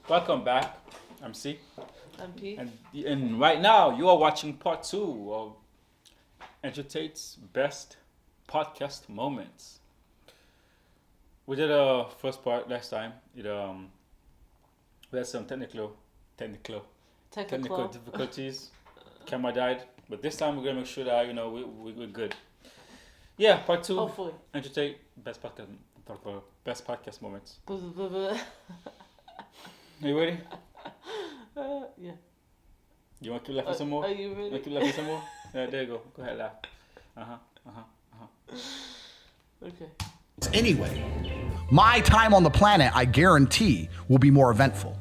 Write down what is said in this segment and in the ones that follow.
Welcome back. I'm C. I'm P. And right now, you are watching part 2 of Andrew Tate's best podcast moments. We did a first part last time. We had some technical difficulties. Camera died, but this time we're gonna make sure that we're good. Yeah, part 2. Hopefully. Andrew Tate best podcast moments. Are you ready? Yeah. You want to keep laughing some more? Are you ready? Want to keep laughing some more? Yeah, there you go. Go ahead, laugh. Okay. Anyway, my time on the planet, I guarantee, will be more eventful.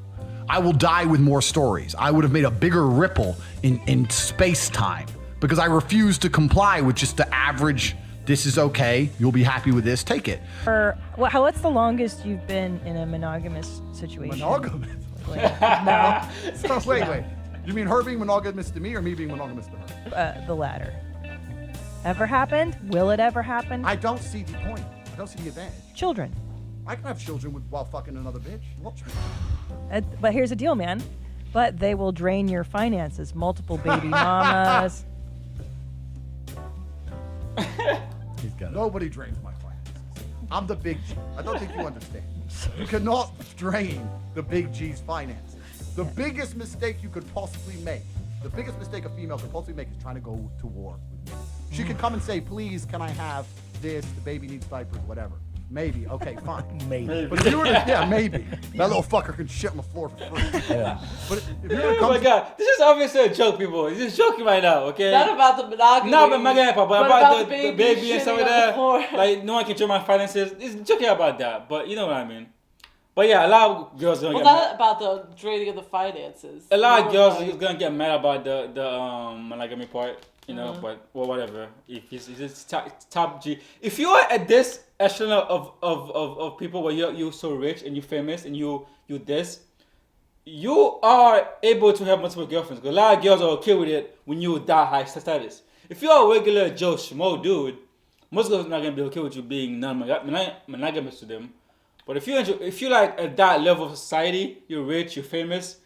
I will die with more stories. I would have made a bigger ripple in space-time because I refuse to comply with just the average, this is okay, you'll be happy with this, take it. What's the longest you've been in a monogamous situation? Monogamous? No. So wait. You mean her being monogamous to me or me being monogamous to her? The latter. Ever happened? Will it ever happen? I don't see the point. I don't see the advantage. Children. I can have children while fucking another bitch. Watch me. But here's the deal, man. But they will drain your finances. Multiple baby mamas. He's got it. Nobody drains my finances. I'm the big G. I don't think you understand. You cannot drain the big G's finances. The biggest mistake you could possibly make, the biggest mistake a female could possibly make is trying to go to war with me. She could come and say, please, can I have this? The baby needs diapers, whatever. Maybe. Okay, fine. Maybe. But if you were to, maybe. That little fucker can shit on the floor for free. Yeah. But if you were to Oh come my god, this is obviously a joke, people. He's just joking right now, okay? Not about the monogamy. No, but about the baby and stuff like shitting on the that. floor. Like, no one can control my finances. It's joking about that, but you know what I mean. But yeah, a lot of girls gonna Well, get not mad. about the draining of the finances. A lot of More girls like- is gonna get mad about the monogamy part, but whatever. If it's top G. If you are at this echelon of people where you're so rich and you're famous and you this, you are able to have multiple girlfriends. 'Cause a lot of girls are okay with it when you that high status. If you're a regular Joe Schmo dude, most girls are not gonna be okay with you being non-monogamous to them. But if you're like at that level of society, you're rich, you're famous,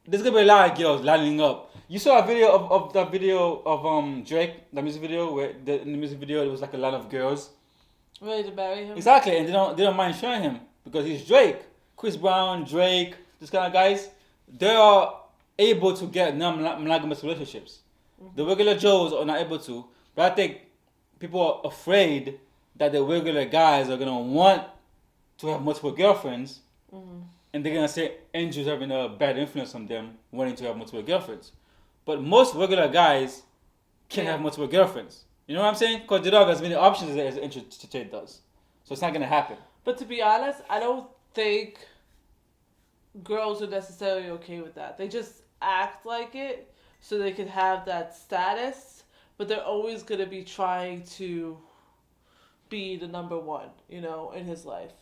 there's gonna be a lot of girls lining up. You saw a video of that video of Drake, the music video, where in the music video it was like a lot of girls. Ready to marry him? Exactly, and they don't mind showing him because he's Drake. Chris Brown, Drake, this kind of guys, they are able to get non-monogamous relationships. Mm-hmm. The regular Joes are not able to. But I think people are afraid that the regular guys are gonna want to have multiple girlfriends, and they're gonna say Andrew's having a bad influence on them wanting to have multiple girlfriends. But most regular guys can have multiple girlfriends. You know what I'm saying? Because they don't have as many options as Andrew Tate does. So it's not gonna happen. But to be honest, I don't think girls are necessarily okay with that. They just act like it so they can have that status, but they're always gonna be trying to be the number one, in his life.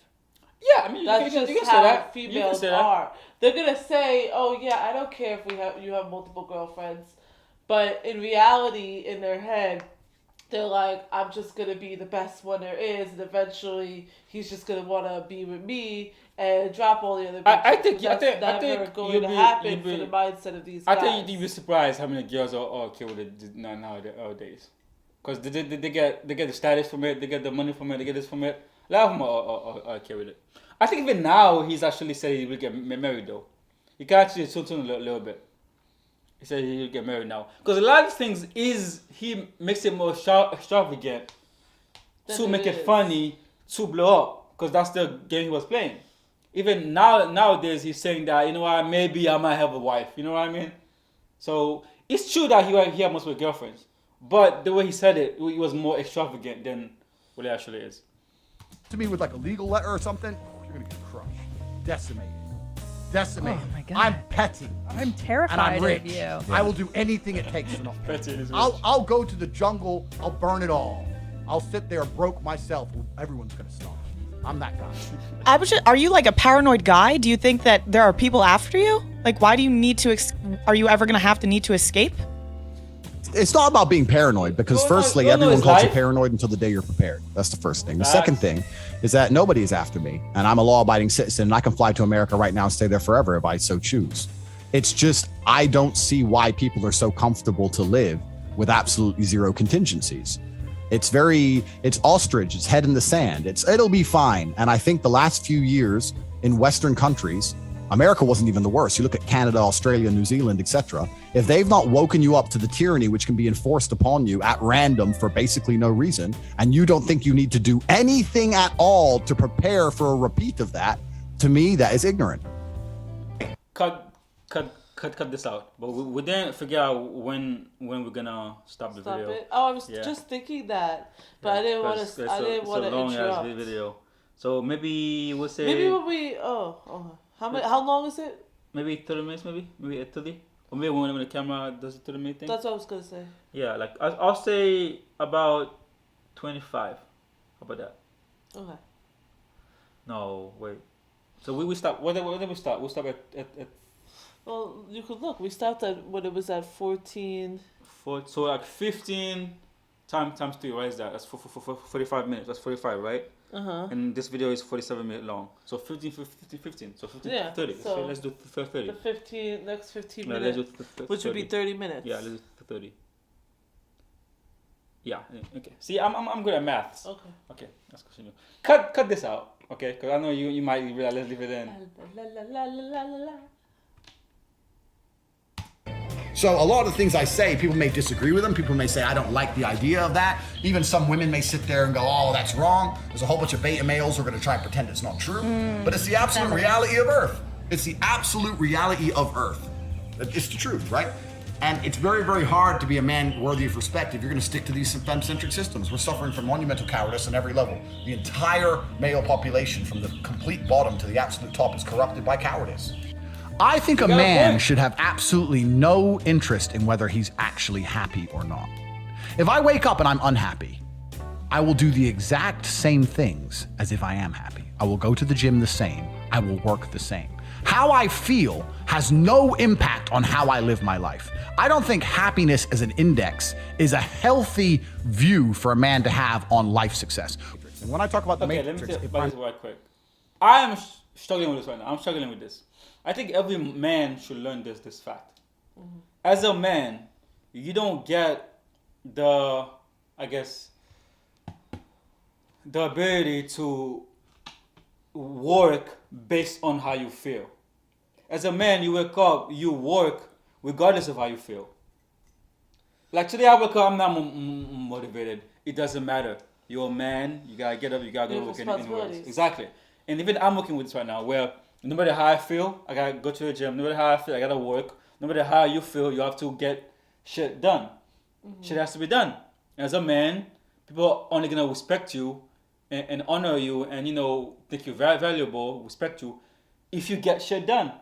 Yeah, I mean, That's you just can say how that. females are. They're gonna say, "Oh yeah, I don't care if you have multiple girlfriends," but in reality, in their head, they're like, "I'm just gonna be the best one there is, and eventually he's just gonna wanna be with me and drop all the other." I think never going to happen for the mindset of these guys. I think you'd be surprised how many girls are okay with it nowadays, because they get the status from it, they get the money from it, they get this from it. A lot of them are okay with it. I think even now he's actually said he will get married though. He can actually tune a little bit. He said he will get married now. Because a lot of things he makes it more extravagant to make it funny, to blow up. Because that's the game he was playing. Even nowadays he's saying that, maybe I might have a wife. You know what I mean? So it's true that he had multiple girlfriends. But the way he said it was more extravagant than what it actually is. To me with like a legal letter or something, you're gonna get crushed, decimated. Oh my God. I'm petty. I'm terrified and I'm rich. of you. I will do anything it takes to not. Petty is rich. I'll go to the jungle. I'll burn it all. I'll sit there broke myself. Everyone's gonna stop. I'm that guy. Are you like a paranoid guy? Do you think that there are people after you? Like, why do you need to? Are you ever gonna have to need to escape? it's not about being paranoid because No, firstly, no, everyone it's calls you life. paranoid until the day you're prepared. That's the first thing. The Facts. second thing is that nobody is after me and I'm a law-abiding citizen and I can fly to America right now and stay there forever if I so choose. It's just, I don't see why people are so comfortable to live with absolutely zero contingencies. It's ostrich, it's head in the sand. It'll be fine. And I think the last few years in Western countries, America wasn't even the worst. You look at Canada, Australia, New Zealand, etc. If they've not woken you up to the tyranny which can be enforced upon you at random for basically no reason, and you don't think you need to do anything at all to prepare for a repeat of that, to me, that is ignorant. Cut this out. But we didn't figure out when we're gonna stop the Stop video. it. Oh, I was Yeah. just thinking that, but I didn't want to. I didn't want to long interrupt. ass video. So maybe we'll say Maybe when we. Oh. How long is it? maybe 30 minutes, maybe at 30, or maybe when the camera does the 30-minute thing. That's what I was gonna say. Yeah, like I'll say about 25. How about that? Okay. No, wait. So we stop. What did we stop? We stop at Well, you could look. We stopped at when it was at 14. 4. So like 15 times 3. What is that? That's 45 minutes. That's 45, right? And this video is 47 minutes long. So 15. So 15, Yeah, 30. so So let's do 30. The next 15 No, minutes, let's do which would be 30 minutes. Yeah, let's do 30. Yeah. Okay. See, I'm good at maths. Okay. Okay. Let's continue. Cut this out. Okay, because I know you might realize. Let's leave it in. La, la, la, la, la, la. So a lot of the things I say, people may disagree with them. People may say, I don't like the idea of that. Even some women may sit there and go, oh, that's wrong. There's a whole bunch of beta males who are going to try and pretend it's not true. But it's the absolute reality of Earth. It's the absolute reality of Earth. It's the truth, right? And it's very, very hard to be a man worthy of respect if you're going to stick to these femme-centric systems. We're suffering from monumental cowardice on every level. The entire male population, from the complete bottom to the absolute top, is corrupted by cowardice. I think a got a man point. should have absolutely no interest in whether he's actually happy or not. If I wake up and I'm unhappy, I will do the exact same things as if I am happy. I will go to the gym the same. I will work the same. How I feel has no impact on how I live my life. I don't think happiness as an index is a healthy view for a man to have on life success. And when I talk about the Okay, matrix, let me say if about I'm- this right quick. I am struggling with this right now. I'm struggling with this. I think every man should learn this fact. As a man, you don't get the ability to work based on how you feel. As a man, you wake up, you work regardless of how you feel. Like today, I wake up, I'm not motivated. It doesn't matter. You're a man. You gotta get up. You gotta go You work have anyways. responsibilities. Exactly. And even I'm working with this right now, where no matter how I feel, I gotta go to the gym. No matter how I feel, I gotta work. No matter how you feel, you have to get shit done. Shit has to be done. As a man, people are only gonna respect you and honor you and think you're very valuable, respect you, if you get shit done.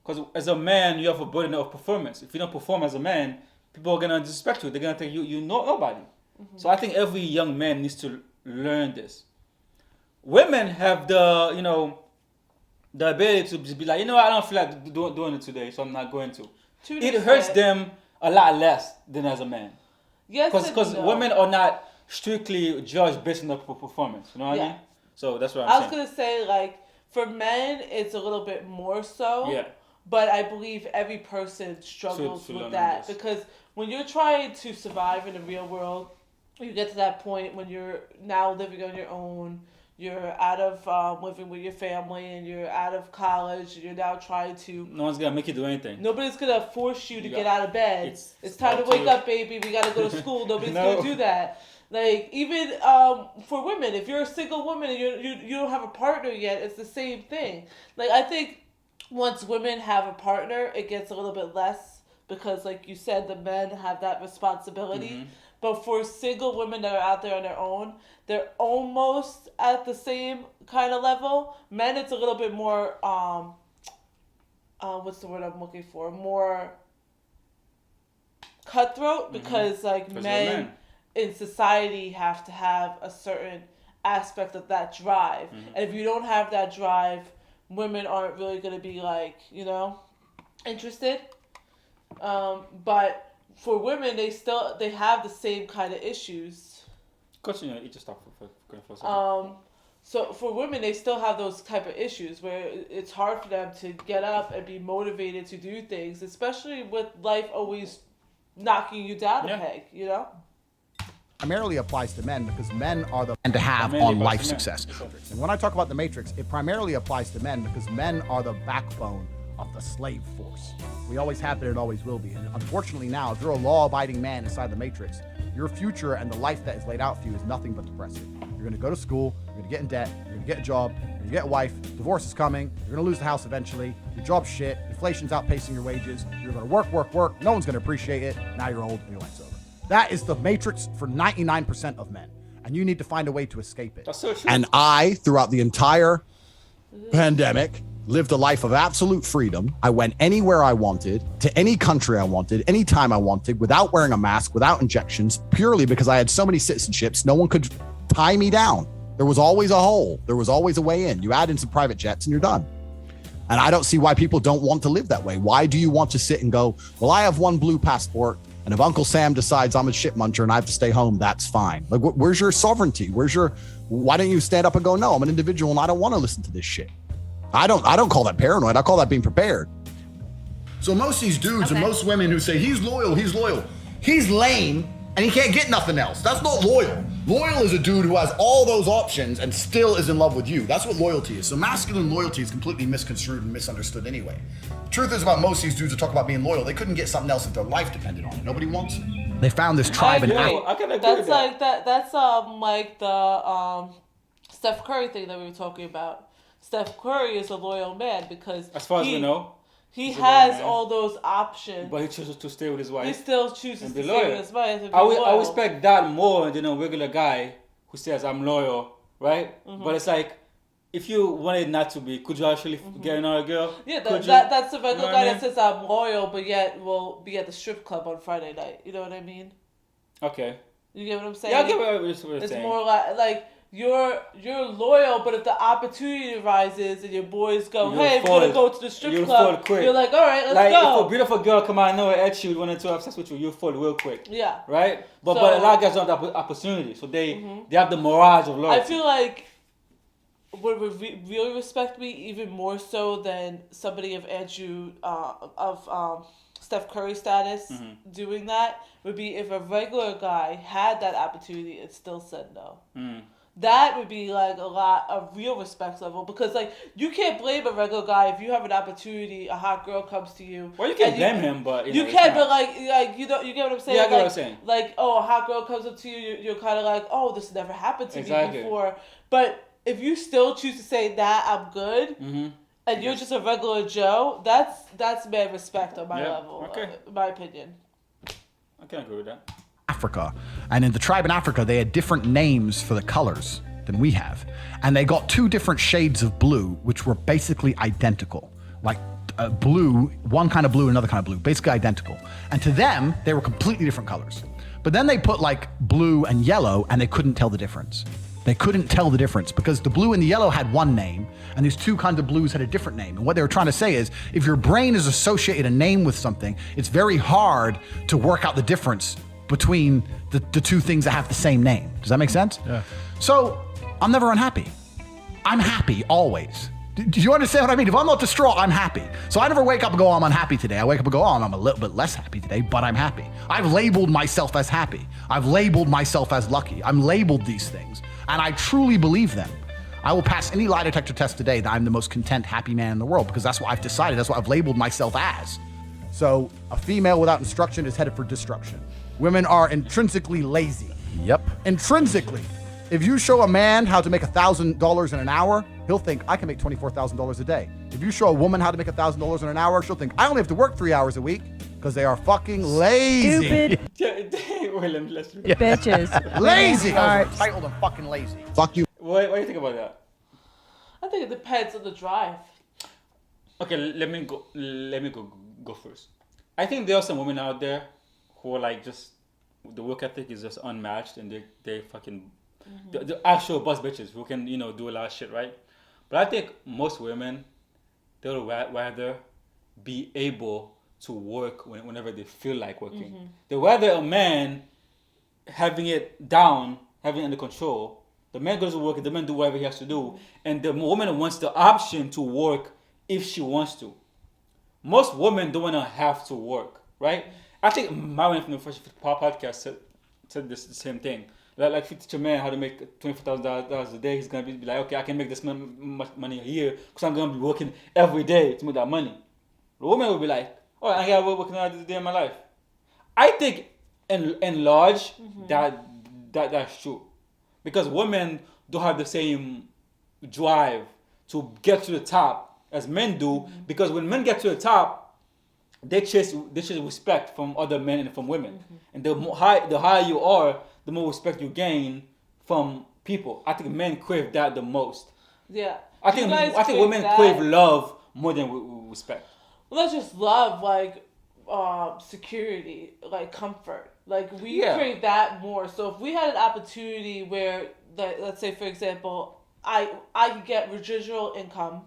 Because as a man, you have a burden of performance. If you don't perform as a man, people are gonna disrespect you. They're gonna think you know nobody. So I think every young man needs to learn this. Women have the ability to just be like, I don't feel like doing it today, so I'm not going to. It hurts them a lot less than as a man. Yes, Because and no. women are not strictly judged based on their performance. You know what I mean? So that's what I I'm was saying. gonna say, like, for men, it's a little bit more so. Yeah. But I believe every person struggles Should with learn that this. because when you're trying to survive in the real world, you get to that point when you're now living on your own. You're out of living with your family, and you're out of college. And you're now trying to. No one's gonna make you do anything. Nobody's gonna force you to You get got- out of bed. it's It's time to up to wake you. up, baby. We gotta go to school. Nobody's No. gonna do that. Like even for women, if you're a single woman and you don't have a partner yet, it's the same thing. Like I think once women have a partner, it gets a little bit less because, like you said, the men have that responsibility. But for single women that are out there on their own, they're almost at the same kind of level. Men, it's a little bit more what's the word I'm looking for? More cutthroat because like 'Cause they're men men. in society have to have a certain aspect of that drive. And if you don't have that drive, women aren't really going to be like, interested. But for women, they have the same kind of issues. Continue. You just talk for a second. So for women, they still have those type of issues where it's hard for them to get up and be motivated to do things, especially with life always knocking you down a peg, you know? Primarily applies to men because men are the men to have on life success. And when I talk about the Matrix, it primarily applies to men because men are the backbone of the slave force. We always have been and always will be. And unfortunately now, if you're a law-abiding man inside the Matrix, your future and the life that is laid out for you is nothing but depressive. You're gonna go to school, you're gonna get in debt, you're gonna get a job, you're gonna get a wife, divorce is coming, you're gonna lose the house eventually, your job's shit, inflation's outpacing your wages, you're gonna work, no one's gonna appreciate it, now you're old and your life's over. That is the Matrix for 99% of men. And you need to find a way to escape it. That's so true. And I, throughout the entire pandemic, lived a life of absolute freedom. I went anywhere I wanted, to any country I wanted, anytime I wanted, without wearing a mask, without injections, purely because I had so many citizenships, no one could tie me down. There was always a hole. There was always a way in. You add in some private jets and you're done. And I don't see why people don't want to live that way. Why do you want to sit and go, well, I have one blue passport, and if Uncle Sam decides I'm a shit muncher and I have to stay home, that's fine. Like, where's your sovereignty? Why don't you stand up and go, no, I'm an individual and I don't want to listen to this shit. I don't call that paranoid. I call that being prepared. So most of these dudes and most women who say he's loyal, he's lame and he can't get nothing else. That's not loyal. Loyal is a dude who has all those options and still is in love with you. That's what loyalty is. So masculine loyalty is completely misconstrued and misunderstood anyway. The truth is about most of these dudes who talk about being loyal, they couldn't get something else if their life depended on it. Nobody wants it. They found this tribe in I can agree That's with like that. That's like the Steph Curry thing that we were talking about. Steph Curry is a loyal man because as far as we know, he has all those options. But he chooses to stay with his wife. He still chooses to stay with his wife. And be I loyal. respect that more than a regular guy who says I'm loyal, right? Mm-hmm. But it's like, if you wanted not to be, could you actually get another girl? Yeah, that's the regular guy that says I'm loyal, but yet will be at the strip club on Friday night. You know what I mean? Okay. You get what I'm saying? Yeah, I get what you're saying. It's more like you're loyal, but if the opportunity arises and your boys go, hey, we're gonna go to the strip club, you're like, all right, let's go. If a beautiful girl come out of nowhere at you, wanted to have sex with you, you'll fall real quick. Yeah. Right? But a lot of guys don't have the opportunity, so they have the mirage of loyalty. I feel like would really respect me even more so than somebody of Andrew Steph Curry status doing that would be if a regular guy had that opportunity and still said no. That would be like a real respect level, because like you can't blame a regular guy if you have an opportunity, a hot girl comes to you. Well, you can blame him, but you can, but like you know, you get what I'm saying? Yeah, I get what I'm saying. Like, oh, a hot girl comes up to you, you're kind of like, oh, this never happened to me before. But if you still choose to say that I'm good, and you're just a regular Joe, that's mad respect on my level, in my opinion. I can agree with that. Africa, and in the tribe in Africa they had different names for the colors than we have, and they got two different shades of blue which were basically identical, like blue, one kind of blue, another kind of blue, basically identical, and to them they were completely different colors. But then they put like blue and yellow and they couldn't tell the difference. They couldn't tell the difference because the blue and the yellow had one name and these two kinds of blues had a different name. And what they were trying to say is if your brain is associated a name with something, it's very hard to work out the difference between the two things that have the same name. Does that make sense? Yeah. So I'm never unhappy. I'm happy always. Do you understand what I mean? If I'm not distraught, I'm happy. So I never wake up and go, oh, I'm unhappy today. I wake up and go, oh, I'm a little bit less happy today, but I'm happy. I've labeled myself as happy. I've labeled myself as lucky. I'm labeled these things, and I truly believe them. I will pass any lie detector test today that I'm the most content, happy man in the world, because that's what I've decided. That's what I've labeled myself as. So a female without instruction is headed for destruction. Women are intrinsically lazy. Yep. Intrinsically. If you show a man how to make $1,000 in an hour, he'll think, I can make $24,000 a day. If you show a woman how to make $1,000 in an hour, she'll think, I only have to work 3 hours a week, because they are fucking lazy. Stupid bitches. Lazy. Arts. Entitled and fucking lazy. Fuck you. What do you think about that? I think it depends on the drive. Okay, let me go first. I think there are some women out there who are like just the work ethic is just unmatched, and they fucking the actual boss bitches who can do a lot of shit, right? But I think most women, they would rather be able to work whenever they feel like working. They rather a man having it down, having it under control. The man goes to work, the man do whatever he has to do, and the woman wants the option to work if she wants to. Most women don't want to have to work, right? I think my wife from the first podcast said the same thing. Like if you teach a man how to make $24,000 a day, he's gonna be like, okay, I can make this much money a year because I'm gonna be working every day to make that money. The woman will be like, oh, I gotta work another day in my life. I think in large that's true, because women don't have the same drive to get to the top as men do. Because when men get to the top, they chase respect from other men and from women, and the higher you are, the more respect you gain from people. I think men crave that the most. Yeah. I think women crave love more than respect. Well, not just love, like security, like comfort. Like we crave that more. So if we had an opportunity where, let's say for example, I could get residual income,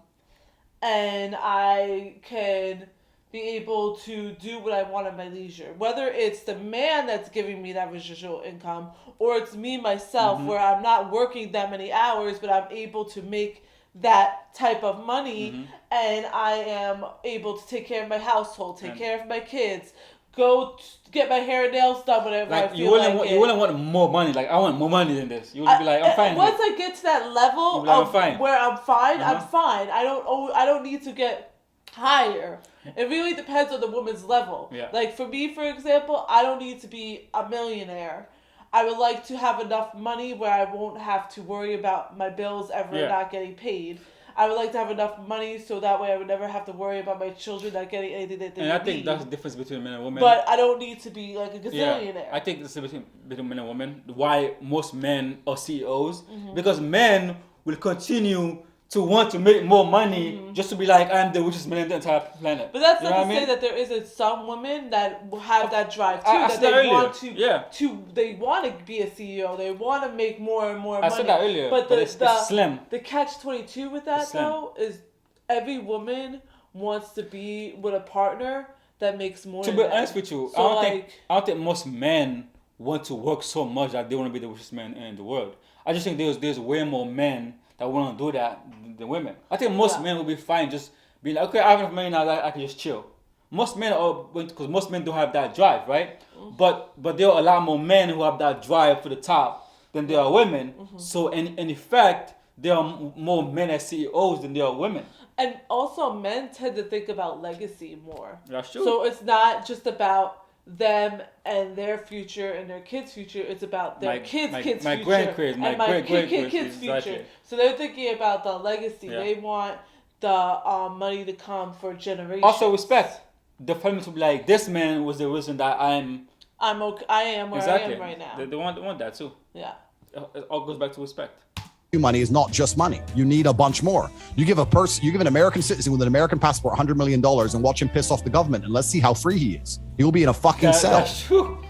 and I can be able to do what I want at my leisure. Whether it's the man that's giving me that residual income, or it's me myself, where I'm not working that many hours, but I'm able to make that type of money, and I am able to take care of my household, take care of my kids, go get my hair and nails done whenever I feel like it. You wouldn't want more money. Like, I want more money than this. You would be like, I'm fine. Once I get to that level of where I'm fine, I'm fine. I don't need to get higher. It really depends on the woman's level. Yeah. Like for me, for example, I don't need to be a millionaire. I would like to have enough money where I won't have to worry about my bills ever not getting paid. I would like to have enough money so that way I would never have to worry about my children not getting anything that they need. And I think that's the difference between men and women. But I don't need to be like a gazillionaire. Yeah, I think that's the difference between men and women. Why most men are CEOs? Because men will continue to want to make more money just to be like, I'm the richest man on the entire planet. But that's not to say that there isn't some women that have that drive too. That they want to be a CEO. They want to make more and more money. I said that earlier. But it's slim. The catch-22 with that though is every woman wants to be with a partner that makes more. To be honest with you, so I don't think most men want to work so much that they want to be the richest man in the world. I just think there's way more men that want to do that than women. I think most men will be fine just being like, okay, I have enough money now that I can just chill. Most men because most men don't have that drive, right? But there are a lot more men who have that drive for the top than there are women. So in effect, there are more men as CEOs than there are women. And also men tend to think about legacy more. That's true. So it's not just about them and their future and their kids' future. It's about their kids' future. My grandkids, my kids' future. Exactly. So they're thinking about the legacy. Yeah. They want the money to come for generations. Also respect. The family to be like, this man was the reason that I am where I am right now. They want that too. Yeah. It all goes back to respect. Money is not just money. You need a bunch more. You give an American citizen with an American passport $100 million and watch him piss off the government, and let's see how free he is. He will be in a fucking cell. That's true.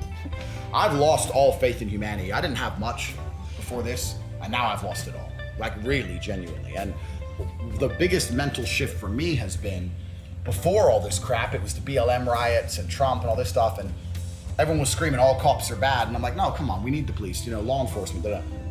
I've lost all faith in humanity. I didn't have much before this, and now I've lost it all. Like really, genuinely. And the biggest mental shift for me has been, before all this crap, it was the BLM riots and Trump and all this stuff, and everyone was screaming all cops are bad, and I'm like, no, come on, we need the police, law enforcement.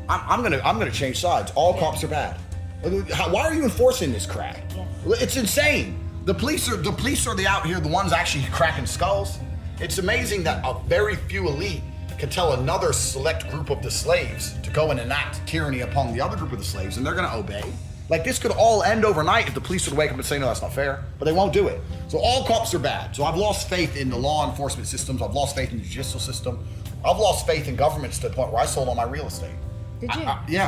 I'm gonna change sides. All cops are bad. Why are you enforcing this crap? It's insane. The police are out here, the ones actually cracking skulls. It's amazing that a very few elite can tell another select group of the slaves to go and enact tyranny upon the other group of the slaves, and they're gonna obey. Like, this could all end overnight if the police would wake up and say, no, that's not fair. But they won't do it. So all cops are bad. So I've lost faith in the law enforcement systems. I've lost faith in the judicial system. I've lost faith in governments to the point where I sold all my real estate. Did you?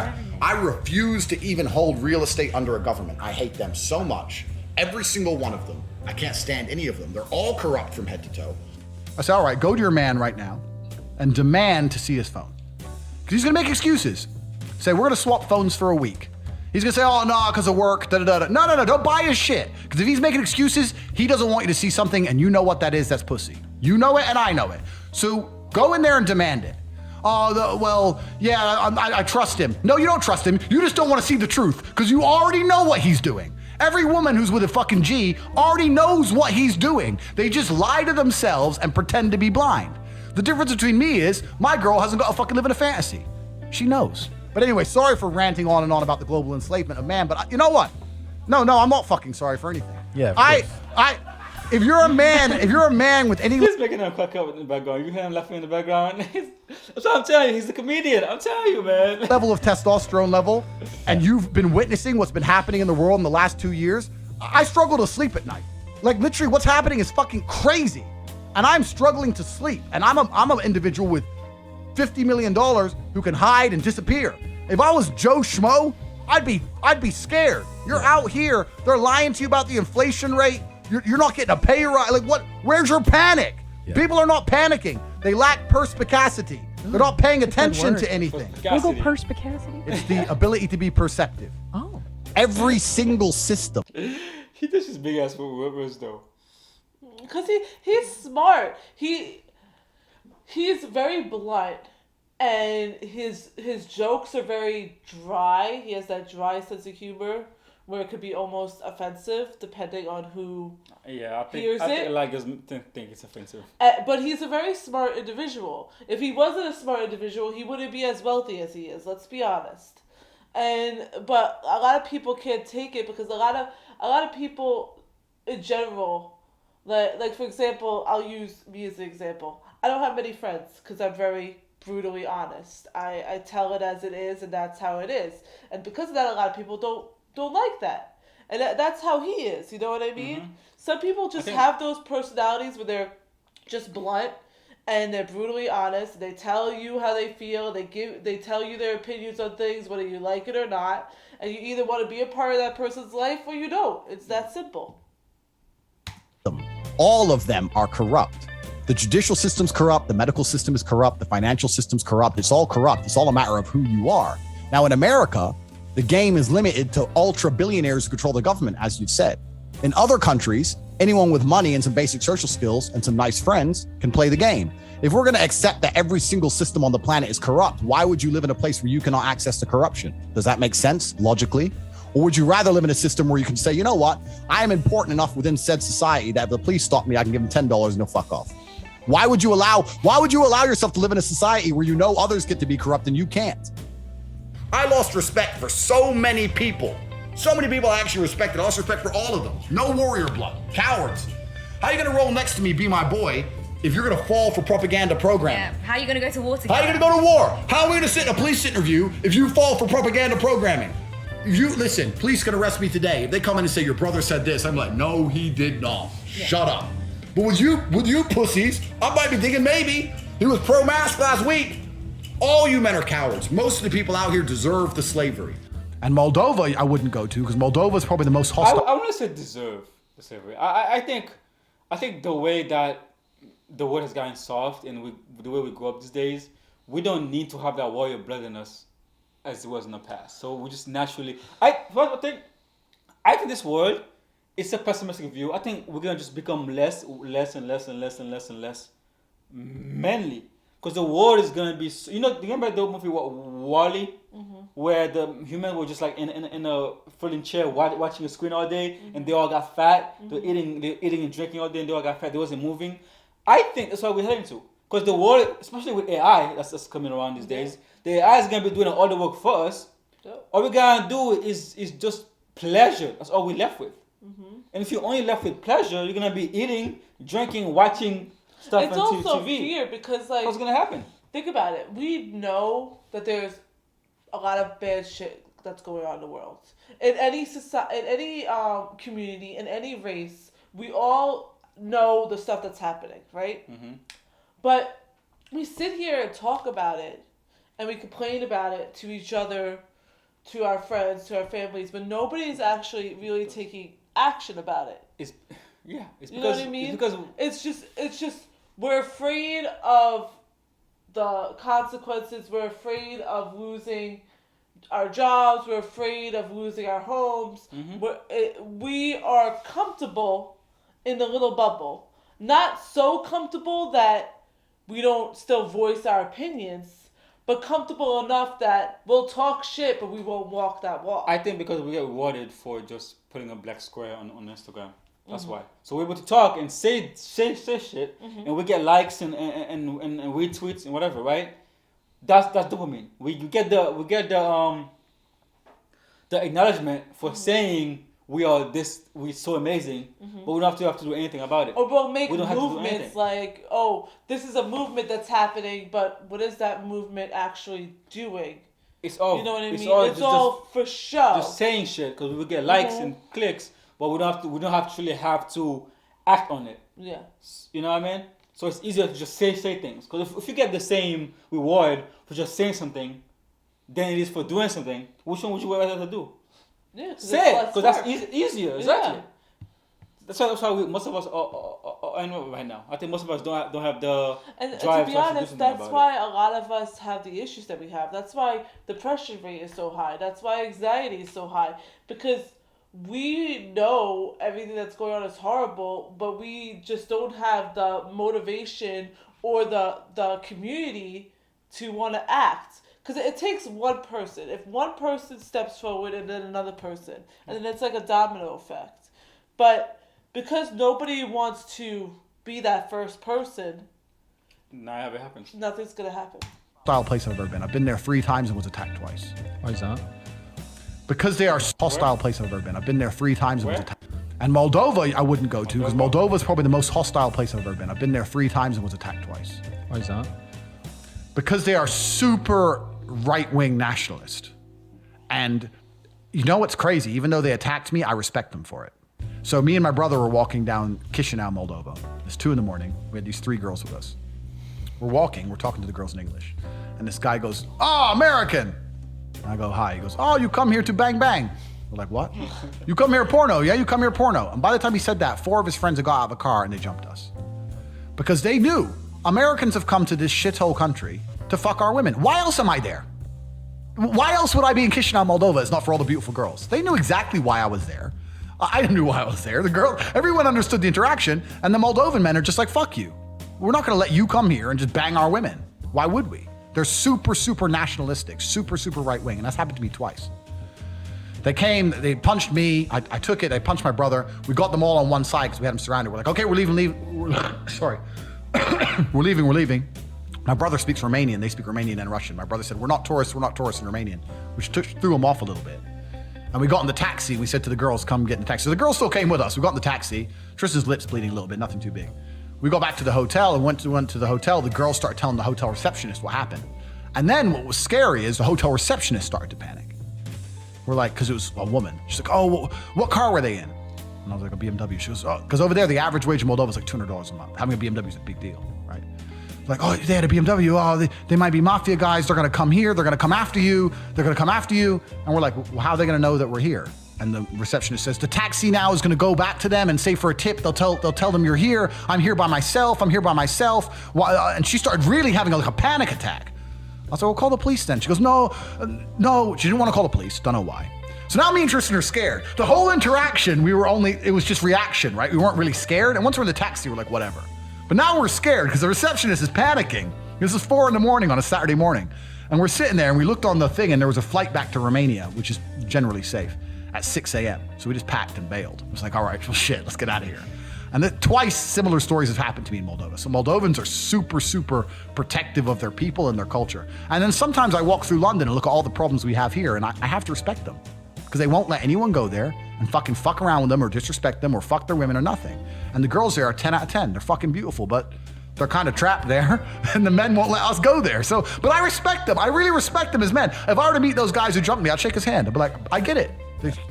I refuse to even hold real estate under a government. I hate them so much. Every single one of them. I can't stand any of them. They're all corrupt from head to toe. I said, all right, go to your man right now and demand to see his phone. Because he's going to make excuses. Say, we're going to swap phones for a week. He's going to say, oh, no, because of work, da-da-da-da. No, don't buy his shit. Because if he's making excuses, he doesn't want you to see something, and you know what that is, that's pussy. You know it, and I know it. So go in there and demand it. I trust him. No, you don't trust him. You just don't want to see the truth, because you already know what he's doing. Every woman who's with a fucking G already knows what he's doing. They just lie to themselves and pretend to be blind. The difference between me is my girl hasn't got to fucking live in a fantasy. She knows. But anyway, sorry for ranting on and on about the global enslavement of man, but you know what? No, I'm not fucking sorry for anything. Yeah, if you're a man with any He's making them crack up in the background. You hear him laughing in the background. That's what I'm telling you. He's a comedian. I'm telling you, man. level of testosterone level, and you've been witnessing what's been happening in the world in the last 2 years, I struggle to sleep at night. Like literally what's happening is fucking crazy. And I'm struggling to sleep. And I'm an individual with $50 million who can hide and disappear. If I was Joe Schmo, I'd be scared. You're out here, they're lying to you about the inflation rate. You're not getting a pay rise. Like what? Where's your panic? Yeah. People are not panicking. They lack perspicacity. They're not paying attention to anything. Google perspicacity. It's the ability to be perceptive. Oh. Every single system. He does his big ass words though. Because he's smart. He's very blunt, and his jokes are very dry. He has that dry sense of humor where it could be almost offensive depending on who hears it. Like think it's offensive. But he's a very smart individual. If he wasn't a smart individual, he wouldn't be as wealthy as he is. Let's be honest. But a lot of people can't take it because a lot of people in general, like for example, I'll use me as an example. I don't have many friends because I'm very brutally honest. I tell it as it is, and that's how it is. And because of that, a lot of people don't like that. And that's how he is. You know what I mean? Mm-hmm. Some people just have those personalities where they're just blunt and they're brutally honest. They tell you how they feel. They tell you their opinions on things, whether you like it or not. And you either want to be a part of that person's life or you don't. It's that simple. All of them are corrupt. The judicial system's corrupt. The medical system is corrupt. The financial system's corrupt. It's all corrupt. It's all a matter of who you are. Now, in America, the game is limited to ultra billionaires who control the government, as you've said. In other countries, anyone with money and some basic social skills and some nice friends can play the game. If we're going to accept that every single system on the planet is corrupt, why would you live in a place where you cannot access the corruption? Does that make sense logically? Or would you rather live in a system where you can say, you know what, I am important enough within said society that if the police stop me, I can give them $10 and they'll fuck off? Why would you allow yourself to live in a society where you know others get to be corrupt and you can't? I lost respect for so many people. So many people I actually respected. I lost respect for all of them. No warrior blood. Cowards. How are you going to roll next to me, be my boy, if you're going to fall for propaganda programming? Yeah. How are you going to go to war together? How are you going to go to war? How are we going to sit in a police interview if you fall for propaganda programming? Listen, police can arrest me today. If they come in and say, your brother said this, I'm like, no, he did not. Yeah. Shut up. But with you pussies, I might be thinking maybe he was pro-mask last week. All you men are cowards. Most of the people out here deserve the slavery. And Moldova, I wouldn't go to because Moldova is probably the most hostile. I want to say deserve the slavery. I think the way that the world has gotten soft and the way we grow up these days, we don't need to have that warrior blood in us as it was in the past. So we just naturally. I think this world, it's a pessimistic view. I think we're gonna just become less manly. Because the world is gonna be, you remember the movie Wall-E, where the humans were just like in a folding chair watching a screen all day, and they all got fat. They're eating and drinking all day, and they all got fat. They wasn't moving. I think that's what we're heading to. Because the world, especially with AI, that's coming around these days. The AI is gonna be doing all the work for us. All we gotta do is just pleasure. That's all we're left with. And if you're only left with pleasure, you're gonna be eating, drinking, watching stuff it's on also TV. Fear because like what's gonna happen? Think about it. We know that there's a lot of bad shit that's going on in the world. In any society, in any community, in any race, we all know the stuff that's happening, right? But we sit here and talk about it, and we complain about it to each other, to our friends, to our families, but nobody's actually really taking action about it. It's you because, know what I mean? It's because it's just we're afraid of the consequences. We're afraid of losing our jobs. We're afraid of losing our homes. We are comfortable in the little bubble. Not so comfortable that we don't still voice our opinions, but comfortable enough that we'll talk shit, but we won't walk that walk. I think because we get rewarded for just putting a black square on Instagram. That's why. So we're able to talk and say shit, and we get likes and retweets and whatever, right? That's dopamine. We get the acknowledgement for saying we're so amazing, but we don't have to do anything about it. Or we'll make movements like, oh, this is a movement that's happening, but what is that movement actually doing? It's all, you know what I mean? It's all for show. Just saying shit because we get likes and clicks, but we don't actually have to act on it. Yeah. You know what I mean? So it's easier to just say things. Because if you get the same reward for just saying something than it is for doing something, which one would you rather do? Yeah, say it, because that's easier. Exactly. Yeah. That's how most of us are in right now. I think most of us don't have the and drive to be honest, that's why it. a lot of us have the issues that we have. That's why depression rate is so high. That's why anxiety is so high, because we know everything that's going on is horrible, but we just don't have the motivation or the community to want to act. Because it takes one person. If one person steps forward and then another person, and then it's like a domino effect. But because nobody wants to be that first person, never happens. Nothing's gonna happen. Hostile place I've ever been. I've been there 3 times and was attacked twice. Why is that? Because they are hostile place I've ever been. I've been there 3 times and was attacked. And Moldova, I wouldn't go to because Moldova is probably the most hostile place I've ever been. I've been there 3 times and was attacked twice. Why is that? Because they are super right-wing nationalist. And you know what's crazy? Even though they attacked me, I respect them for it. So me and my brother were walking down Chisinau, Moldova. It's 2 a.m. We had these 3 girls with us. We're walking, we're talking to the girls in English. And this guy goes, "Oh, American." And I go, "Hi." He goes, "Oh, you come here to bang bang." We're like, "What?" "You come here porno." "Yeah, you come here porno." And by the time he said that, 4 of his friends had got out of a car and they jumped us. Because they knew Americans have come to this shithole country to fuck our women. Why else am I there? Why else would I be in Chisinau, Moldova? It's not for all the beautiful girls. They knew exactly why I was there. I knew why I was there. Everyone understood the interaction, and the Moldovan men are just like, "Fuck you. We're not gonna let you come here and just bang our women. Why would we?" They're super, super nationalistic, super, super right wing, and that's happened to me twice. They came, they punched me, I took it, they punched my brother. We got them all on one side because we had them surrounded. We're like, "Okay, we're leaving. Sorry. we're leaving. My brother speaks Romanian, they speak Romanian and Russian. My brother said, we're not tourists in Romanian, which threw him off a little bit. And we got in the taxi, we said to the girls, "Come get in the taxi." So the girls still came with us. We got in the taxi. Tristan's lips bleeding a little bit, nothing too big. We got back to the hotel and went to the hotel. The girls started telling the hotel receptionist what happened. And then what was scary is the hotel receptionist started to panic. We're like, because it was a woman. She's like, "Oh, what car were they in?" And I was like, "A BMW." She goes, "Oh," because over there, the average wage in Moldova is like $200 a month. Having a BMW is a big deal, right? Like, "Oh, they had a BMW. Oh, they might be mafia guys. They're going to come here. They're going to come after you. And we're like, "Well, how are they going to know that we're here?" And the receptionist says, "The taxi now is going to go back to them and say for a tip, they'll tell them you're here. I'm here by myself. And she started really having like a panic attack. I was like, "Well, call the police then." She goes, no. She didn't want to call the police. Don't know why. So now me and Tristan are scared. The whole interaction, it was just reaction, right? We weren't really scared. And once we're in the taxi, we're like, whatever. But now we're scared because the receptionist is panicking. This is 4 a.m. on a Saturday morning. And we're sitting there and we looked on the thing and there was a flight back to Romania, which is generally safe, at 6 a.m. So we just packed and bailed. It was like, all right, well, shit, let's get out of here. And twice similar stories have happened to me in Moldova. So Moldovans are super, super protective of their people and their culture. And then sometimes I walk through London and look at all the problems we have here and I have to respect them because they won't let anyone go there and fuck around with them or disrespect them or fuck their women or nothing. And the girls there are 10 out of 10. They're fucking beautiful, but they're kind of trapped there and the men won't let us go there. So, but I respect them. I really respect them as men. If I were to meet those guys who jumped me, I'd shake his hand. I'd be like, I get it.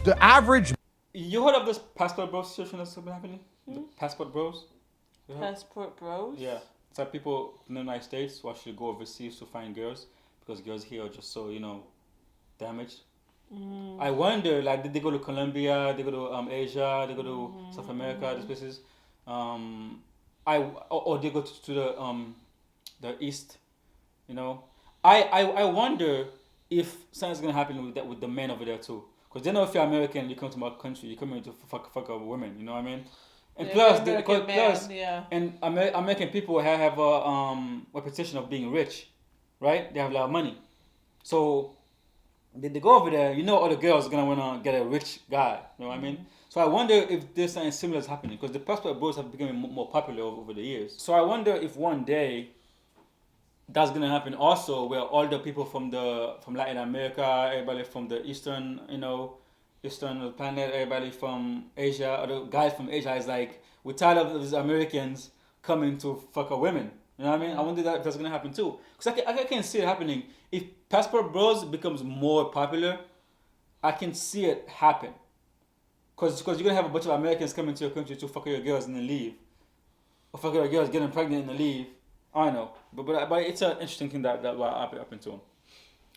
The average. You heard of this passport bros situation that's been happening? Passport bros? Passport bros? Yeah. It's like people in the United States who actually go overseas to find girls because girls here are just so, damaged. I wonder, like, did they go to Colombia? They go to Asia? They go to South America? These places? Or they go to the East? I wonder if something's gonna happen with that with the men over there too. Because they know if you're American, you come to my country, you come here to fuck up women. You know what I mean? And yeah, and American people have a reputation of being rich. right? They have a lot of money. So they go over there, all the girls are gonna want to get a rich guy. You know what I mean? So I wonder if there's something similar is happening because the passport bros have become more popular over the years. So I wonder if one day that's gonna happen also, where all the people from Latin America, everybody from the eastern planet, everybody from Asia, or the guys from Asia is like, we're tired of these Americans coming to fuck our women. You know what I mean? I wonder if that's gonna happen too. Because I can see it happening. If Passport Bros becomes more popular, I can see it happen. Because you're gonna have a bunch of Americans coming to your country to fuck your girls and then leave. Or fuck your girls, get them pregnant and then leave. I don't know. But it's an interesting thing that will happen to them.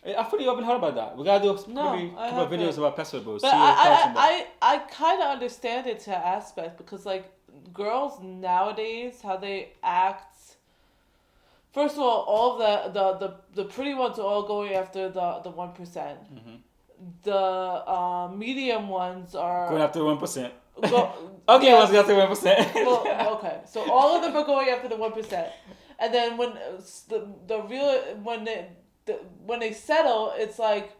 I fully haven't heard about that. We gotta do maybe a couple of videos about Passport Bros. But I kind of understand it to an aspect because like girls nowadays, how they act. First of all the pretty ones are all going after the 1%. Mm-hmm. The medium ones are going after 1%. Okay, ones go after 1%. Well, okay, so all of them are going after the 1%, and then when when they settle, it's like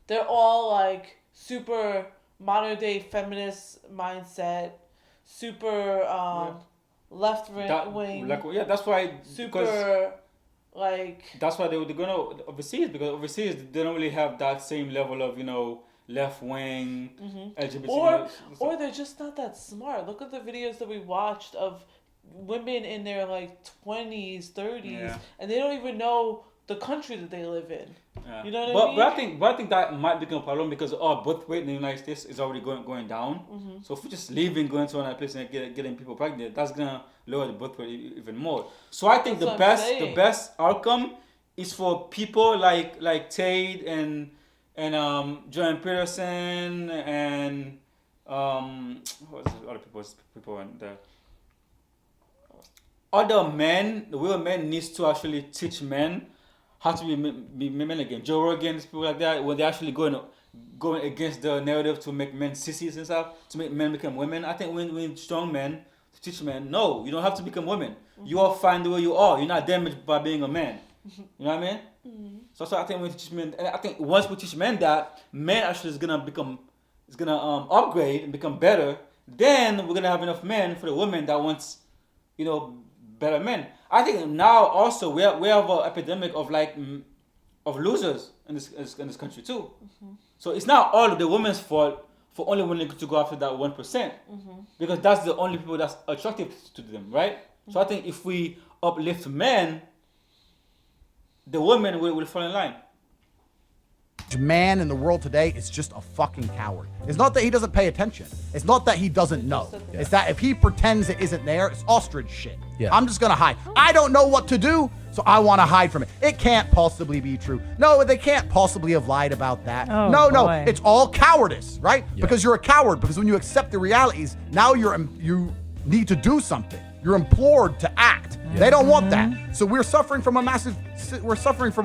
they're all like super modern day feminist mindset, super left wing. That's why. Super. That's why they're going overseas, because overseas they don't really have that same level of left wing LGBT. Or they're just not that smart. Look at the videos that we watched of women in their like 20s, 30s, and they don't even know the country that they live in. Yeah. You know what I mean? But I think that might become a problem because our birth rate in the United States is already going down. Mm-hmm. So if we're just leaving, going to another place and getting people pregnant, that's gonna lower the birth rate even more. So I think the best outcome is for people like Tate and Jordan Peterson and what's the other people and the other men. The real men needs to actually teach men how to be men again. Joe Rogan, people like that, when they're actually going against the narrative to make men sissies and stuff, to make men become women. I think we need strong men to teach men, no, you don't have to become women. Mm-hmm. You are fine the way you are. You're not damaged by being a man. You know what I mean? Mm-hmm. So I think we teach men, and I think once we teach men that, men actually is gonna upgrade and become better. Then we're gonna have enough men for the women that wants, better men. I think now also we have an epidemic of losers in this country too. Mm-hmm. So it's not all of the women's fault for only women to go after that 1%, mm-hmm. because that's the only people that's attractive to them, right? Mm-hmm. So I think if we uplift men, the women will fall in line. Man in the world today is just a fucking coward. It's not that he doesn't pay attention. It's not that he doesn't know. Yeah. It's that if he pretends it isn't there, it's ostrich shit. Yeah. I'm just gonna hide. I don't know what to do, so I want to hide from it. It can't possibly be true. No, they can't possibly have lied about that. Oh, no, it's all cowardice, right? Yeah. Because you're a coward. Because when you accept the realities, now you need to do something. You're implored to act. Yeah. They don't want that. So we're suffering from a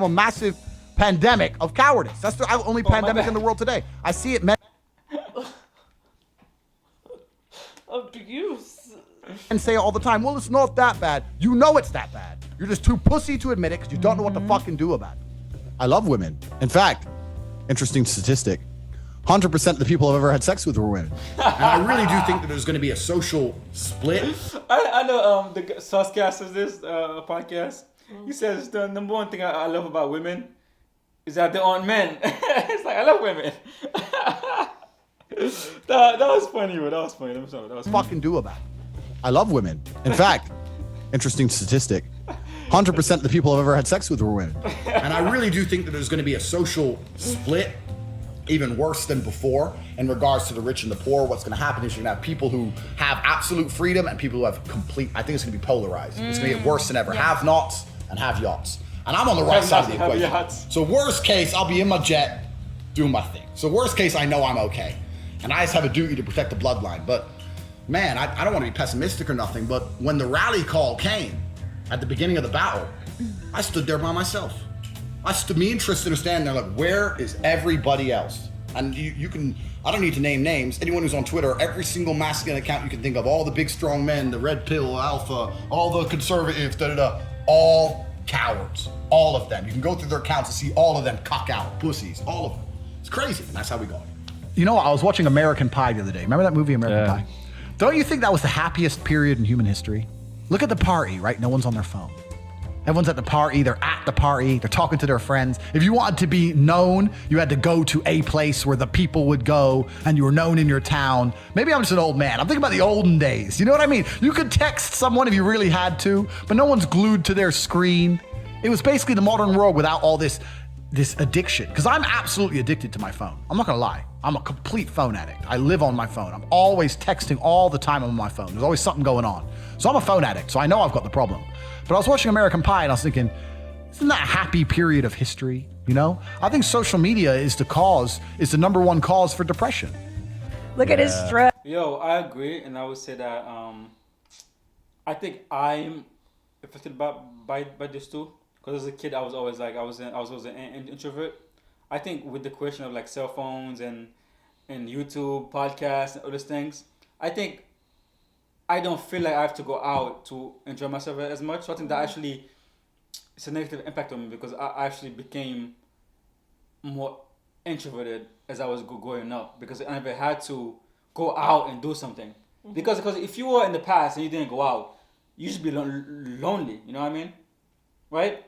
massive pandemic of cowardice. That's the only pandemic in the world today. I see it. Abuse. And say it all the time. Well, it's not that bad. You know it's that bad. You're just too pussy to admit it because you don't know what to fucking do about it. I love women. In fact, interesting statistic, 100% of the people I've ever had sex with were women. And I really do think that there's going to be a social split. I know the Saskia says this podcast. He says the number one thing I love about women is that they aren't men. It's like, I love women. that was funny, bro. That was funny. I'm sorry. That was fucking do about it. I love women. In fact, interesting statistic, 100% of the people I've ever had sex with were women. And I really do think that there's going to be a social split, even worse than before, in regards to the rich and the poor. What's going to happen is you're going to have people who have absolute freedom and people who have complete, I think it's going to be polarized. It's going to get worse than ever. Yeah. Have-nots and have-yachts. And I'm on the right side of the equation. So worst case, I'll be in my jet doing my thing. So worst case, I know I'm okay. And I just have a duty to protect the bloodline. But man, I don't want to be pessimistic or nothing, but when the rally call came at the beginning of the battle, I stood there by myself. Me and Tristan are standing there like, where is everybody else? And you can, I don't need to name names. Anyone who's on Twitter, every single masculine account you can think of, all the big strong men, the red pill, alpha, all the conservatives, all Cowards. All of them. You can go through their accounts and see all of them cock out. Pussies. All of them. It's crazy. That's how we go. You know, I was watching American Pie the other day. Remember that movie, American Pie? Don't you think that was the happiest period in human history? Look at the party, right? No one's on their phone. Everyone's at the party. They're at the party. They're talking to their friends. If you wanted to be known, you had to go to a place where the people would go and you were known in your town. Maybe I'm just an old man. I'm thinking about the olden days. You know what I mean? You could text someone if you really had to, but no one's glued to their screen. It was basically the modern world without all this addiction. Because I'm absolutely addicted to my phone. I'm not going to lie. I'm a complete phone addict. I live on my phone. I'm always texting all the time on my phone. There's always something going on. So I'm a phone addict, so I know I've got the problem. But I was watching American Pie and I was thinking, isn't that a happy period of history? You know? I think social media is the number one cause for depression. Look at his stress. Yo, I agree, and I would say that I think I'm affected by this too. Because as a kid, I was always an introvert. I think with the question of like cell phones and YouTube, podcasts, and other things, I think I don't feel like I have to go out to enjoy myself as much. So I think that actually it's a negative impact on me because I actually became more introverted as I was growing up because I never had to go out and do something. Because if you were in the past and you didn't go out, you should be lonely. You know what I mean? Right?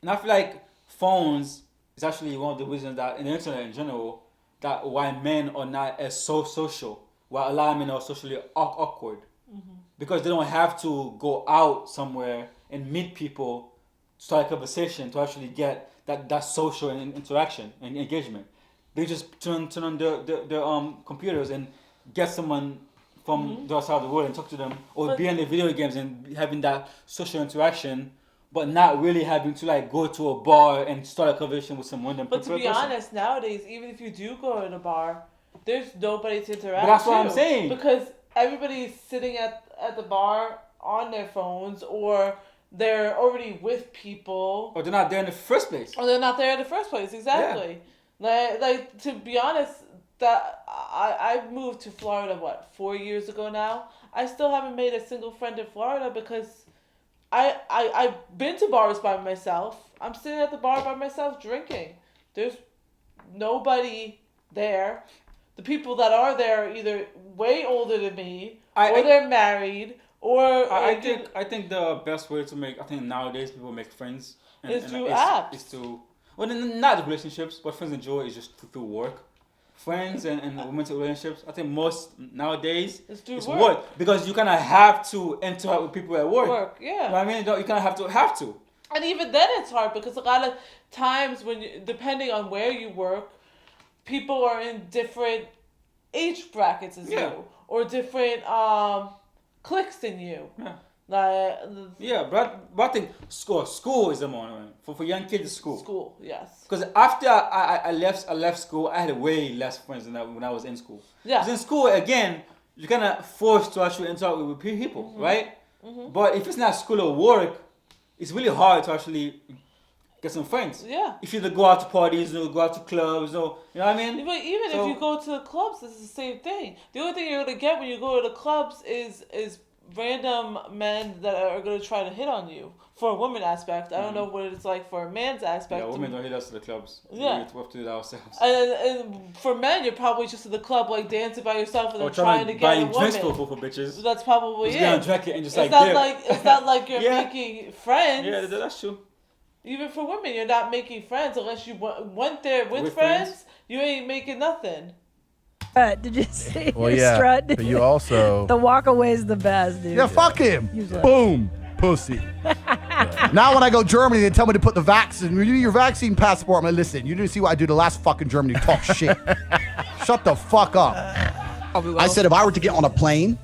And I feel like phones is actually one of the reasons that in the internet in general, that why men are not as so social, while a lot of men are socially awkward. Because they don't have to go out somewhere and meet people, start a conversation to actually get that social interaction and engagement. They just turn on their computers and get someone from the other side of the world and talk to them, or be in the video games and having that social interaction, but not really having to like go to a bar and start a conversation with someone. But to be honest, nowadays, even if you do go to a bar, there's nobody to interact with. But that's what I'm saying. Because everybody's sitting at the bar on their phones, or they're already with people. Or they're not there in the first place. Exactly. Yeah. Like to be honest, that I moved to Florida, 4 years ago now? I still haven't made a single friend in Florida because I've been to bars by myself. I'm sitting at the bar by myself drinking. There's nobody there. The people that are there are either way older than me, or they're married, or I think the best way to nowadays people make friends is through apps. Not relationships, but friends enjoy is just through work. Friends and romantic relationships, I think most nowadays it's work because you kind of have to interact with people at work. Yeah. You know what I mean? You kind of have to. And even then it's hard because a lot of times depending on where you work, people are in different age brackets as you, or different cliques than you. Yeah. But I think school is the more for young kids. School, yes. Because after I left school, I had way less friends than when I was in school. Yeah. Because in school again, you're kind of forced to actually interact with people, right? But if it's not school or work, it's really hard to actually get some friends. Yeah. If you go out to parties, go out to clubs, you know what I mean? But even if you go to the clubs, it's the same thing. The only thing you're gonna get when you go to the clubs is random men that are gonna try to hit on you. For a woman aspect, I don't know what it's like for a man's aspect. Yeah, women don't hit us to the clubs. Yeah. We have to do it ourselves. And for men, you're probably just at the club like dancing by yourself and then trying to get a woman. Drinks for bitches. That's probably it. And just it's not like you're making friends. Yeah, that's true. Even for women, you're not making friends unless you went there with friends. You ain't making nothing. Did you see? Well, yeah. Strut? But you also the walk away is the best, dude. Yeah, fuck him. Usually. Boom. Pussy. Now when I go Germany, they tell me to put the vaccine. You need your vaccine passport. I'm like, listen, you didn't see what I do the last fucking Germany. Talk shit. Shut the fuck up. I said if I were to get on a plane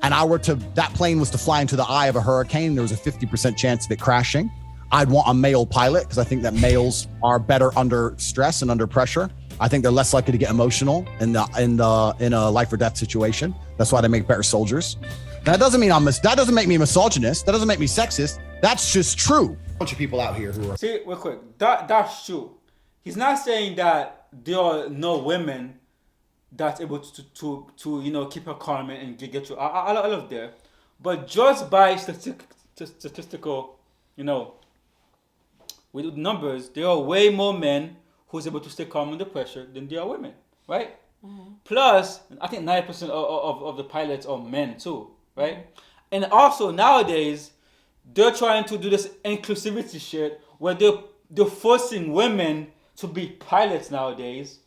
and that plane was to fly into the eye of a hurricane, there was a 50% chance of it crashing. I'd want a male pilot because I think that males are better under stress and under pressure. I think they're less likely to get emotional in a life or death situation. That's why they make better soldiers. That doesn't mean that doesn't make me misogynist. That doesn't make me sexist. That's just true. A bunch of people out here who are. See, real quick, that's true. He's not saying that there are no women that's able to keep her calm and get you out of there, but just by statistical, with numbers, there are way more men who's able to stay calm under pressure than there are women, right? Plus, I think 90% of the pilots are men too, right? And also nowadays, they're trying to do this inclusivity shit where they're forcing women to be pilots nowadays.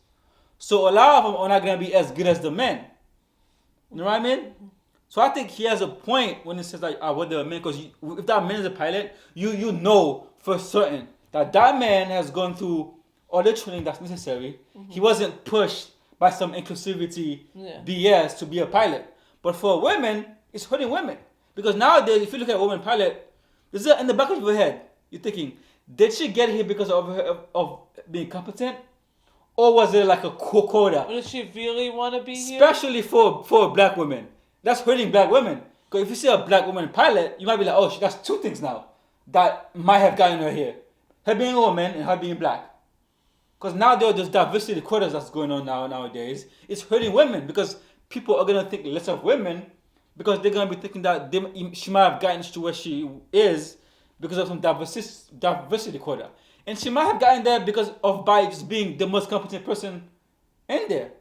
So a lot of them are not gonna be as good as the men. You know what I mean? So I think he has a point when he says like, what the men? Because if that man is a pilot, you know for certain that man has gone through all the training that's necessary. He wasn't pushed by some inclusivity BS to be a pilot. But for women, it's hurting women. Because nowadays, if you look at a woman pilot, is it in the back of your head, you're thinking, did she get here because of being competent? Or was it like a quota? Did she really want to be here? Especially for black women. That's hurting black women. Because if you see a black woman pilot, you might be like, oh, she got two things now that might have gotten her here. Her being a woman and her being black. Because now there are those diversity quotas that's going on nowadays. It's hurting women because people are going to think less of women because they're going to be thinking that she might have gotten to where she is because of some diversity quota. And she might have gotten there because of by just being the most competent person in there.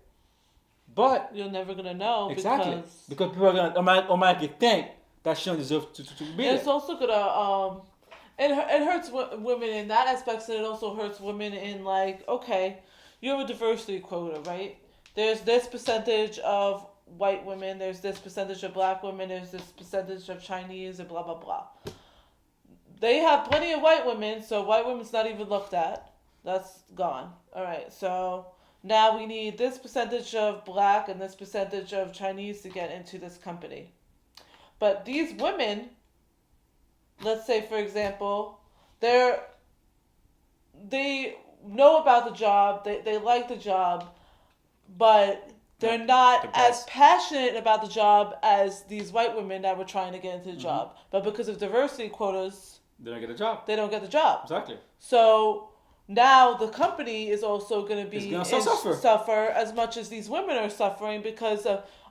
But you're never going to know. Exactly. Because people are going to automatically think that she don't deserve to be there. It's also going to... It hurts women in that aspect, and it also hurts women in like, okay, you have a diversity quota, right? There's this percentage of white women, there's this percentage of black women, there's this percentage of Chinese, and blah, blah, blah. They have plenty of white women, so white women's not even looked at. That's gone. All right, so now we need this percentage of black and this percentage of Chinese to get into this company. But these women... Let's say, for example, they know about the job, they like the job, but they're not as passionate about the job as these white women that were trying to get into the job. But because of diversity quotas, they don't get a job. They don't get the job. Exactly. So now the company is also going to be suffer as much as these women are suffering because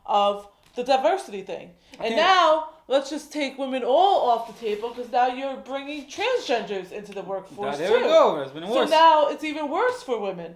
of the diversity thing. And now, let's just take women all off the table because now you're bringing transgenders into the workforce there we go. It's been worse. So now it's even worse for women.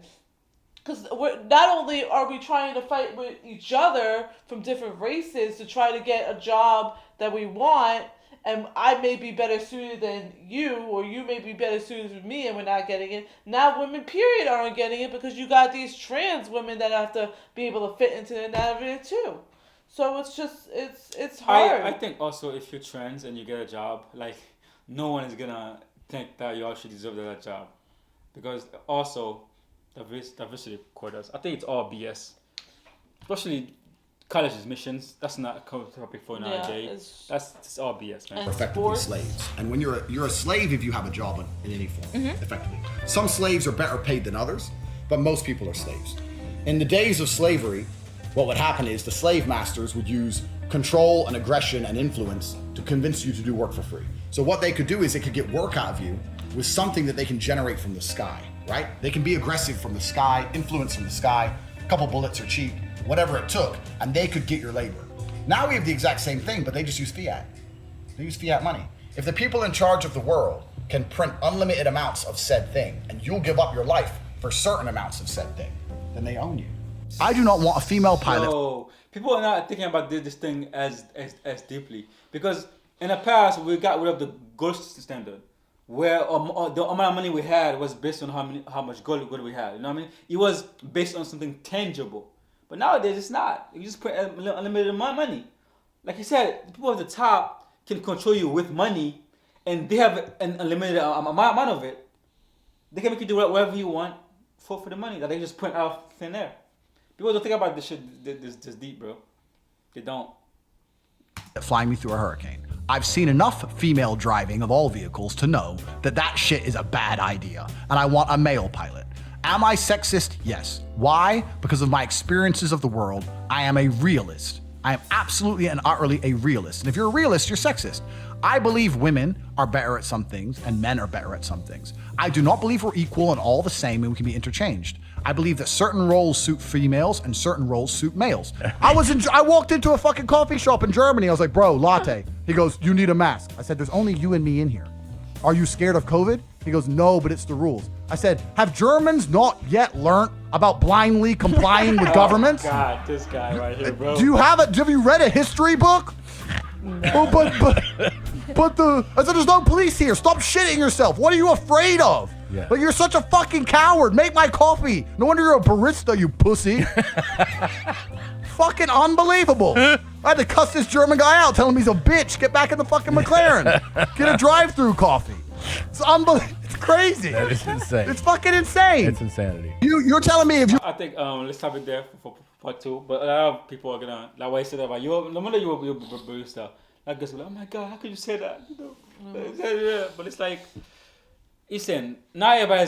Because not only are we trying to fight with each other from different races to try to get a job that we want, and I may be better suited than you, or you may be better suited than me, and we're not getting it. Now women, period, aren't getting it because you got these trans women that have to be able to fit into the narrative too. So it's just, it's hard. I think also if you're trans and you get a job, like, no one is going to think that you actually deserve that job. Because also, diversity quotas, I think it's all BS. Especially college admissions, that's not a topic for nowadays. That's all BS, man. Effectively slaves. And when you're a slave if you have a job in any form, effectively. Some slaves are better paid than others, but most people are slaves. In the days of slavery, what would happen is the slave masters would use control and aggression and influence to convince you to do work for free. So what they could do is they could get work out of you with something that they can generate from the sky, right? They can be aggressive from the sky, influence from the sky, a couple bullets are cheap, whatever it took, and they could get your labor. Now we have the exact same thing, but they just use fiat. They use fiat money. If the people in charge of the world can print unlimited amounts of said thing, and you'll give up your life for certain amounts of said thing, then they own you. I do not want a female pilot. No, people are not thinking about this thing as deeply. Because in the past, we got rid of the gold standard, where the amount of money we had was based on how much gold we had. You know what I mean? It was based on something tangible. But nowadays, it's not. You just put unlimited money. Like you said, people at the top can control you with money, and they have an unlimited amount of it. They can make you do whatever you want for the money that they just print out of thin air. People don't think about this shit this deep, bro. They don't. Flying me through a hurricane. I've seen enough female driving of all vehicles to know that shit is a bad idea, and I want a male pilot. Am I sexist? Yes. Why? Because of my experiences of the world. I am a realist. I am absolutely and utterly a realist. And if you're a realist, you're sexist. I believe women are better at some things and men are better at some things. I do not believe we're equal and all the same and we can be interchanged. I believe that certain roles suit females and certain roles suit males. I walked into a fucking coffee shop in Germany. I was like, bro, latte. He goes, you need a mask. I said, there's only you and me in here. Are you scared of COVID? He goes, no, but it's the rules. I said, have Germans not yet learned about blindly complying with governments? God, this guy right here, bro. Have you read a history book? Oh, but I said, there's no police here. Stop shitting yourself. What are you afraid of? Yeah. Like, you're such a fucking coward. Make my coffee. No wonder you're a barista, you pussy. Fucking unbelievable. I had to cuss this German guy out, tell him he's a bitch. Get back in the fucking McLaren. Get a drive-through coffee. It's unbelievable. It's crazy. That is insane. It's fucking insane. It's insanity. You're telling me if you... I think let's stop it there for part 2. But a lot of people are gonna like what I said about you. No wonder you're a barista. Like guys, like, oh my god, how could you say that? You know, but it's like, listen, not everybody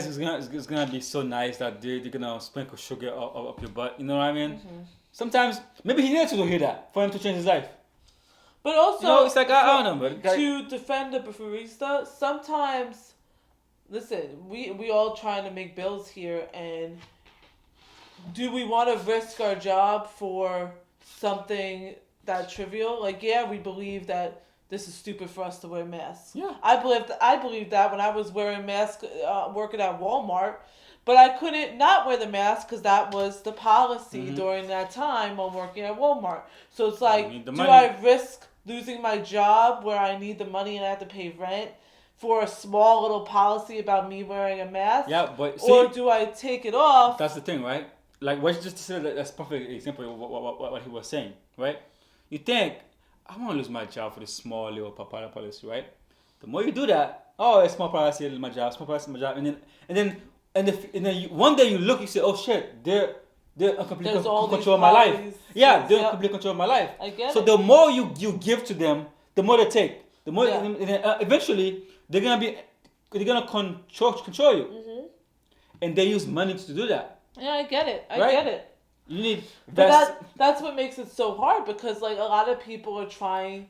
is gonna be so nice that they're gonna sprinkle sugar up your butt. You know what I mean? Mm-hmm. Sometimes maybe he needs to hear that for him to change his life. But also, You know, it's like I don't know, but to defend the barista, sometimes, listen, we all trying to make bills here, and do we want to risk our job for something that trivial? Like, yeah, we believe that this is stupid for us to wear masks. Yeah. I believed that when I was wearing masks working at Walmart, but I couldn't not wear the mask because that was the policy during that time while working at Walmart. So it's like, need the do money. I risk losing my job where I need the money and I have to pay rent for a small little policy about me wearing a mask? Yeah, but see, or do I take it off? that's the thing, right? Like what you just said, that's perfect example of what he was saying, right? You think, I want to lose my job for this small little policy, right? The more you do that, oh, it's small policy, I lose my job, small policy, my job, and then one day you look, you say, oh shit, they're in complete There's all control of these my life. policies. Yeah, they're in Yep. complete control of my life. I get so it. the more you give to them, the more they take. The more, Yeah. and then, eventually, they're gonna control you, and they use money to do that. Yeah, I get it. I Right? get it. You need But that's what makes it so hard, because like a lot of people are trying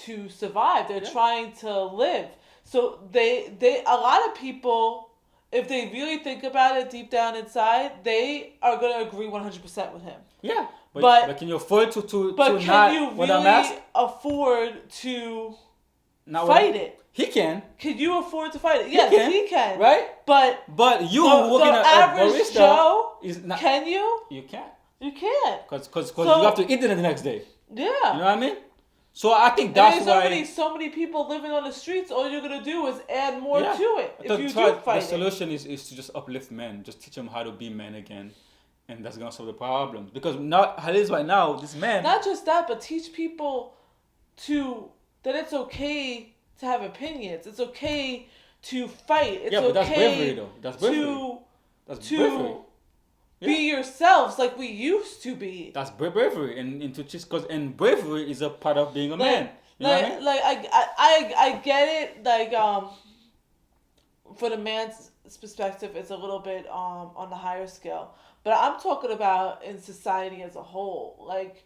to survive. They're trying to live. So a lot of people, if they really think about it deep down inside, they are gonna agree 100% with him. Yeah, But- but can you afford to But not can you wear that mask? really afford to Not fight wear- it? He can, Can you afford to fight it? Yes, he can. right? But But you the working at average barista Joe, is not. can you? You can't, You can't. because So- you have to eat it the next day. Yeah. You know what I mean? So I think And that's there's why. so many people living on the streets. All you're gonna do is add more Yeah. to it if you That's do why fight the it. solution is to just uplift men, just teach them how to be men again, and that's gonna solve the problems. Because not how it is right now, this man. Not just that, but teach people that it's okay to have opinions. It's okay to fight. It's Yeah, but that's okay bravery, though. That's bravery. That's bravery. to be yourselves like we used to be. That's bravery, and to just and bravery is a part of being a man. You know what I mean? I get it. Like for the man's perspective, it's a little bit on the higher scale. But I'm talking about in society as a whole. Like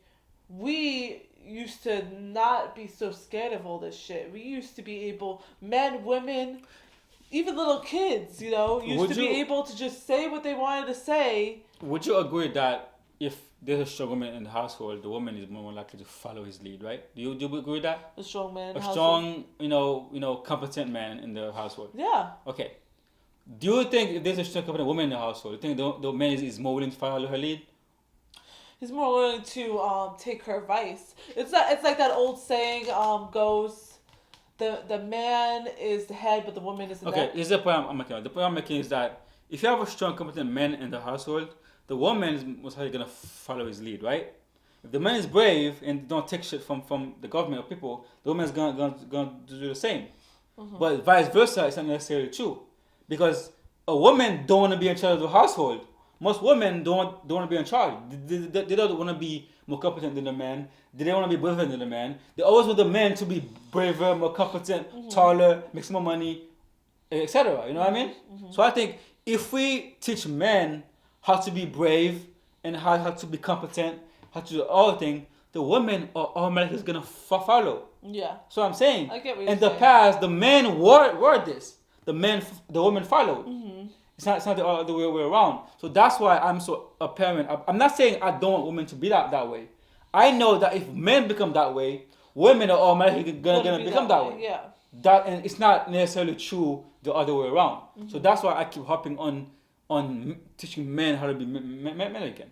we used to not be so scared of all this shit. We used to be able, men, women, even little kids, used Would to be you- able to just say what they wanted to say. Would you agree that if there's a strong woman in the household, the woman is more likely to follow his lead, right? Do you agree with that? A strong man. A household. strong, competent man in the household. Yeah. Okay. Do you think if there's a strong, competent woman in the household, you think the man is more willing to follow her lead? He's more willing to take her advice. It's like that old saying goes, the man is the head, but the woman is the Okay, neck. here's the point I'm making. The point I'm making is that if you have a strong, competent man in the household, the woman is most likely gonna follow his lead, right? If the man is brave and don't take shit from the government or people, the woman is gonna do the same. But vice versa, it's not necessarily true, because a woman don't want to be in charge of the household. Most women don't want to be in charge. They don't want to be more competent than the man. They don't want to be braver than the man. They always want the man to be braver, more competent, taller, make more money, etc. You know what I mean? So I think if we teach men how to be brave and how to be competent, how to do all things, the women are automatically gonna follow. Yeah. So I'm saying, I get what in you're the saying. past, the men were this. The women followed. It's not the other way around. So that's why I'm so apparent. I'm not saying I don't want women to be that way. I know that if men become that way, women are automatically gonna become that way. Yeah. that, and it's not necessarily true the other way around. So that's why I keep hopping on teaching men how to be men again.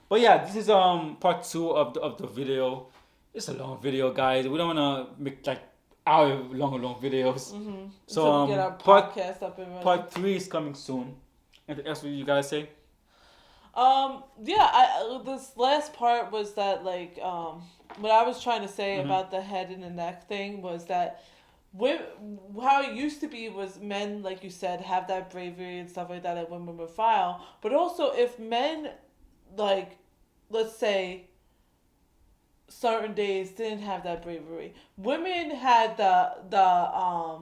But yeah, this is part 2 of the video. It's a long video, guys. We don't want to make like hour long videos. So we get our part podcast up and running. part 3 is coming soon. Anything else you guys say? This last part was that like what I was trying to say about the head and the neck thing was that how it used to be was men, like you said, have that bravery and stuff like that women would file. But also if men, like, let's say, certain days didn't have that bravery, women had the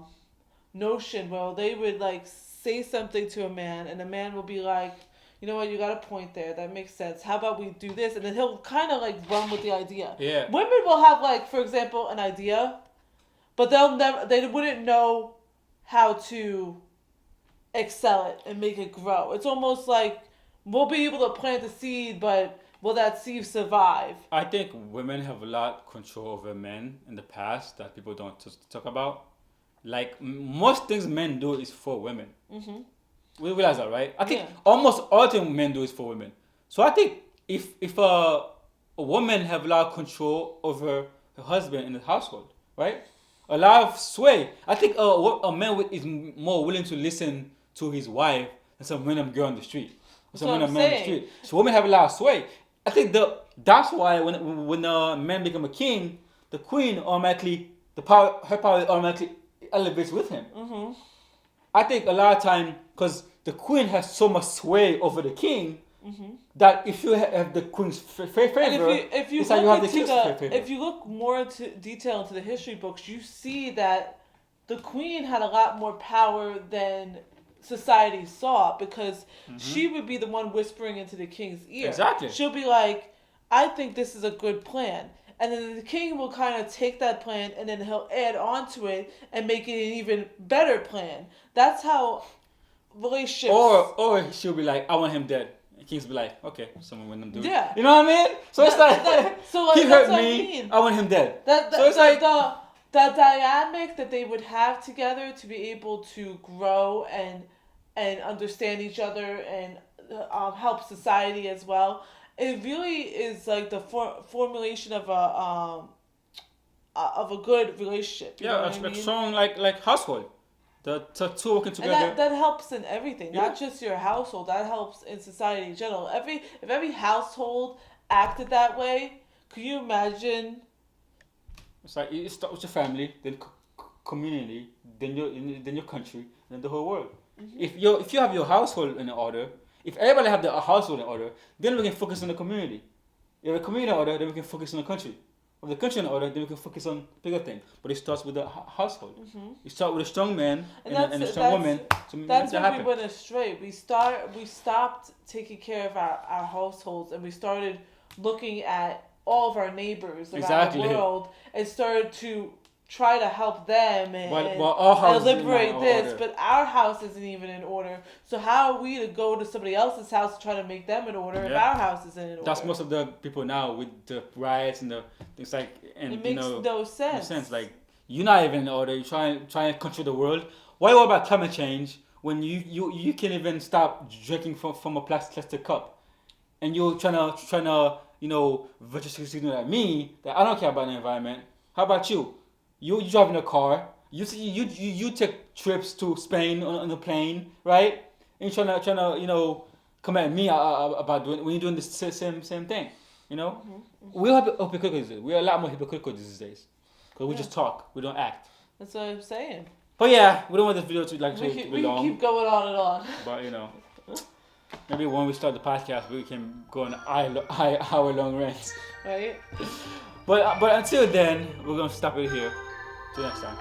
notion where they would like say something to a man and the man will be like, you know what, you got a point there, that makes sense, how about we do this, and then he'll kind of like run with the idea. Yeah. Women will have, like, for example, an idea, but they wouldn't know how to excel it and make it grow. It's almost like we'll be able to plant the seed, but will that seed survive? I think women have a lot of control over men in the past that people don't talk about. Like, most things men do is for women. We realize that, right? I think almost all things men do is for women. So I think if a woman have a lot of control over her husband in the household, right? A lot of sway. I think a man is more willing to listen to his wife than some random girl on the street. Some random man on the street. So women have a lot of sway. I think that's why when a man become a king, the queen automatically, her power automatically elevates with him. I think a lot of time, because the queen has so much sway over the king, that if you have the queen's favor, if you it's like you have the king's favor. If you look more into detail into the history books, you see that the queen had a lot more power than society saw, because she would be the one whispering into the king's ear. Exactly. She'll be like, I think this is a good plan. And then the king will kind of take that plan and then he'll add on to it and make it an even better plan. That's how relationships... Or she'll be like, I want him dead. And kings be like, okay, someone want him to do it. Yeah. You know what I mean? So it's like, he hurt that's me, I want him dead. So it's like the dynamic that they would have together to be able to grow and understand each other and help society as well. It really is like the formulation of a good relationship. You know what I mean? Strong like household. The two working together. And that helps in everything, Yeah. not just your household. That helps in society in general. If every household acted that way, could you imagine? It's like you start with your family, then community, then your country, then the whole world. If you have your household in order, if everybody have their household in order, then we can focus on the community. If the community in order, then we can focus on the country. If the country in order, then we can focus on bigger things. But it starts with the household. You start with a strong man and a strong woman to make that where happen. we went astray. We stopped taking care of our households, and we started looking at all of our neighbors around the world and started to try to help them and liberate this, but our house isn't even in order. So how are we to go to somebody else's house to try to make them in order if our house isn't in order? That's most of the people now with the riots and the things like, and it makes no sense. No sense. Like, you're not even in order. You try and control the world. Why worry about climate change when you can't even stop drinking from a plastic cup, and you're trying to virtually signal at me that I don't care about the environment. How about you? You drive in a car. You take trips to Spain on a plane, right? And you're trying to come at me about doing when you're doing the same thing. We're hypocritical. We're a lot more hypocritical these days because we just talk. We don't act. That's what I'm saying. But yeah, we don't want this video to be long. We can keep going on and on. But maybe when we start the podcast, we can go on hour-long rants. Right. But until then, we're gonna stop it here. Till next time.